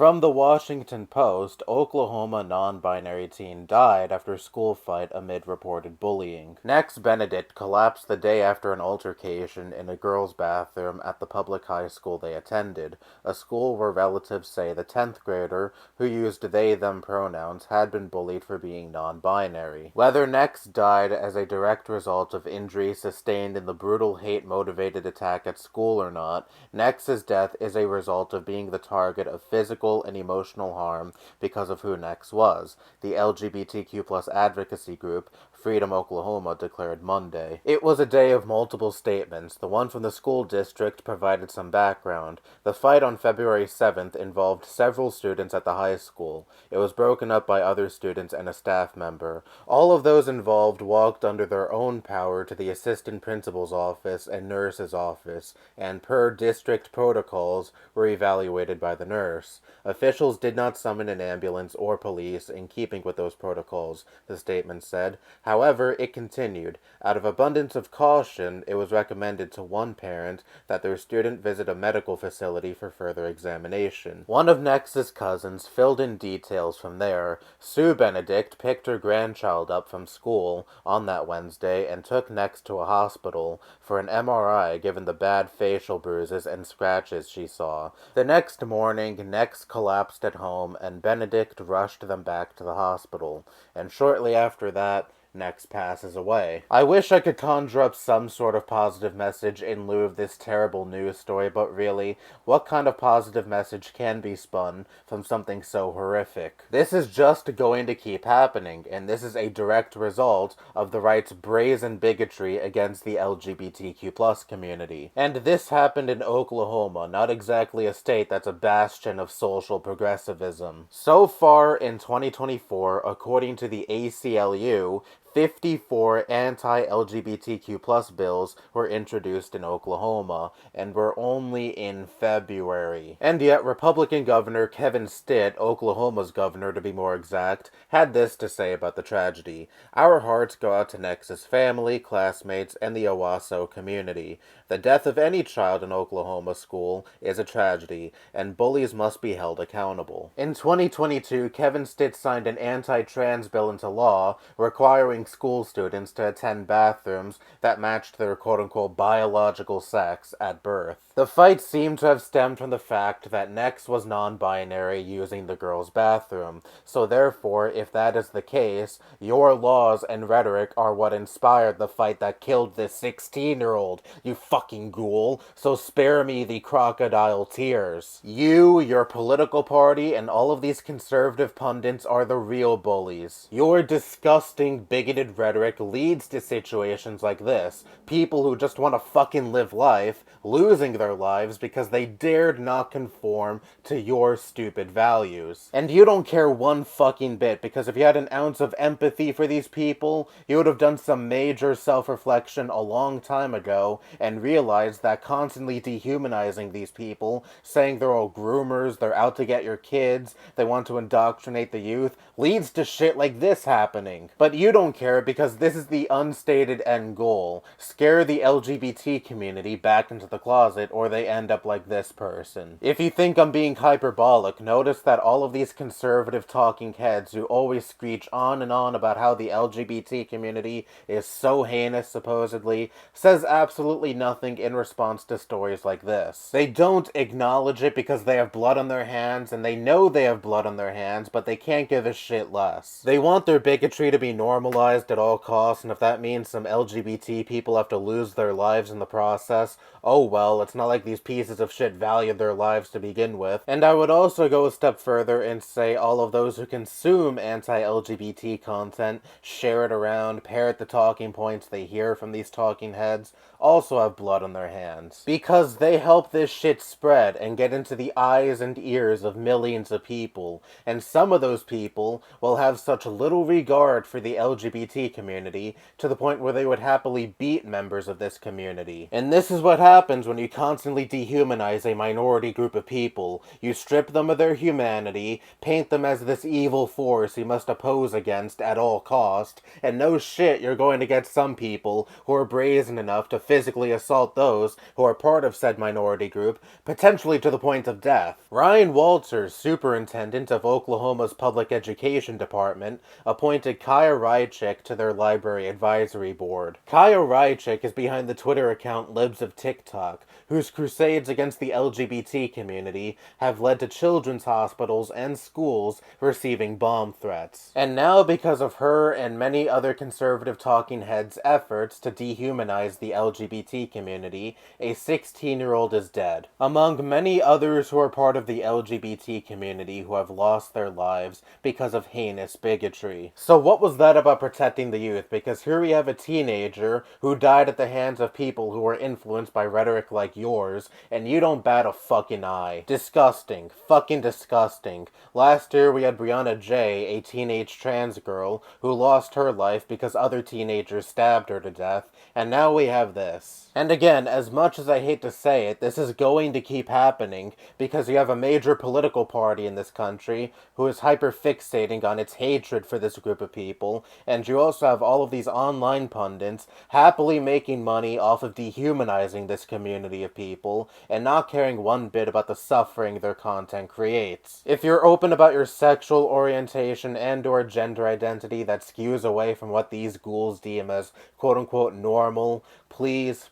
From the Washington Post, Oklahoma non-binary teen died after school fight amid reported bullying. Next, Benedict collapsed the day after an altercation in a girls' bathroom at the public high school they attended, a school where relatives say the 10th grader, who used they-them pronouns, had been bullied for being non-binary. Whether Next died as a direct result of injuries sustained in the brutal hate-motivated attack at school or not, Next's death is a result of being the target of physical and emotional harm because of who Next was, the LGBTQ+ advocacy group Freedom Oklahoma declared Monday. It was a day of multiple statements. The one from the school district provided some background. The fight on February 7th involved several students at the high school. It was broken up by other students and a staff member. All of those involved walked under their own power to the assistant principal's office and nurse's office, and per district protocols were evaluated by the nurse. Officials did not summon an ambulance or police in keeping with those protocols, the statement said. However, it continued. Out of abundance of caution, it was recommended to one parent that their student visit a medical facility for further examination. One of Nex's cousins filled in details from there. Sue Benedict picked her grandchild up from school on that Wednesday and took Next to a hospital for an MRI given the bad facial bruises and scratches she saw. The next morning, Next collapsed at home and Benedict rushed them back to the hospital. And shortly after that, Next passes away. I wish I could conjure up some sort of positive message in lieu of this terrible news story, but really, what kind of positive message can be spun from something so horrific? This is just going to keep happening, and this is a direct result of the right's brazen bigotry against the LGBTQ+ community. And this happened in Oklahoma, not exactly a state that's a bastion of social progressivism. So far in 2024, according to the ACLU, 54 anti-LGBTQ+ bills were introduced in Oklahoma, and were only in February. And yet, Republican Governor Kevin Stitt, Oklahoma's governor to be more exact, had this to say about the tragedy. Our hearts go out to Nex's family, classmates, and the Owasso community. The death of any child in Oklahoma school is a tragedy, and bullies must be held accountable. In 2022, Kevin Stitt signed an anti-trans bill into law requiring school students to attend bathrooms that matched their quote-unquote biological sex at birth. The fight seemed to have stemmed from the fact that Next was non-binary using the girls' bathroom, so therefore, if that is the case, your laws and rhetoric are what inspired the fight that killed this 16-year-old, you fucking ghoul, so spare me the crocodile tears. You, your political party, and all of these conservative pundits are the real bullies. Your disgusting, bigoted rhetoric leads to situations like this. People who just want to fucking live life, losing their lives because they dared not conform to your stupid values. And you don't care one fucking bit, because if you had an ounce of empathy for these people, you would have done some major self-reflection a long time ago and realized that constantly dehumanizing these people, saying they're all groomers, they're out to get your kids, they want to indoctrinate the youth, leads to shit like this happening. But you don't care because this is the unstated end goal. Scare the LGBT community back into the closet or they end up like this person. If you think I'm being hyperbolic, notice that all of these conservative talking heads who always screech on and on about how the LGBT community is so heinous, supposedly, says absolutely nothing in response to stories like this. They don't acknowledge it because they have blood on their hands, and they know they have blood on their hands, but they can't give a shit less. They want their bigotry to be normalized at all costs, and if that means some LGBT people have to lose their lives in the process, oh well, it's not like these pieces of shit valued their lives to begin with. And I would also go a step further and say all of those who consume anti-LGBT content, share it around, parrot the talking points they hear from these talking heads, also have blood on their hands. Because they help this shit spread and get into the eyes and ears of millions of people, and some of those people will have such little regard for the LGBT community to the point where they would happily beat members of this community. And this is what happens happens when you constantly dehumanize a minority group of people. You strip them of their humanity, paint them as this evil force you must oppose against at all cost, and no shit, you're going to get some people who are brazen enough to physically assault those who are part of said minority group, potentially to the point of death. Ryan Walters, superintendent of Oklahoma's public education department, appointed Kaya Rychik to their library advisory board. Kaya Rychik is behind the Twitter account Libs of TikTok, whose crusades against the LGBT community have led to children's hospitals and schools receiving bomb threats. And now, because of her and many other conservative talking heads' efforts to dehumanize the LGBT community, a 16-year-old is dead. Among many others who are part of the LGBT community who have lost their lives because of heinous bigotry. So what was that about protecting the youth? Because here we have a teenager who died at the hands of people who were influenced by rhetoric like yours, and you don't bat a fucking eye. Disgusting. Fucking disgusting. Last year we had Brianna J., a teenage trans girl, who lost her life because other teenagers stabbed her to death, and now we have this. And again, as much as I hate to say it, this is going to keep happening because you have a major political party in this country who is hyper-fixating on its hatred for this group of people, and you also have all of these online pundits happily making money off of dehumanizing this community of people and not caring one bit about the suffering their content creates. If you're open about your sexual orientation and or gender identity that skews away from what these ghouls deem as quote-unquote normal, please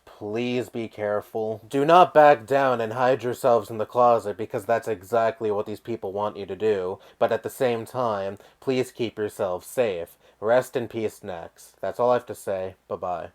be careful. Do not back down and hide yourselves in the closet because that's exactly what these people want you to do, but at the same time, please keep yourselves safe. Rest in peace, Nex. That's all I have to say. Bye-bye.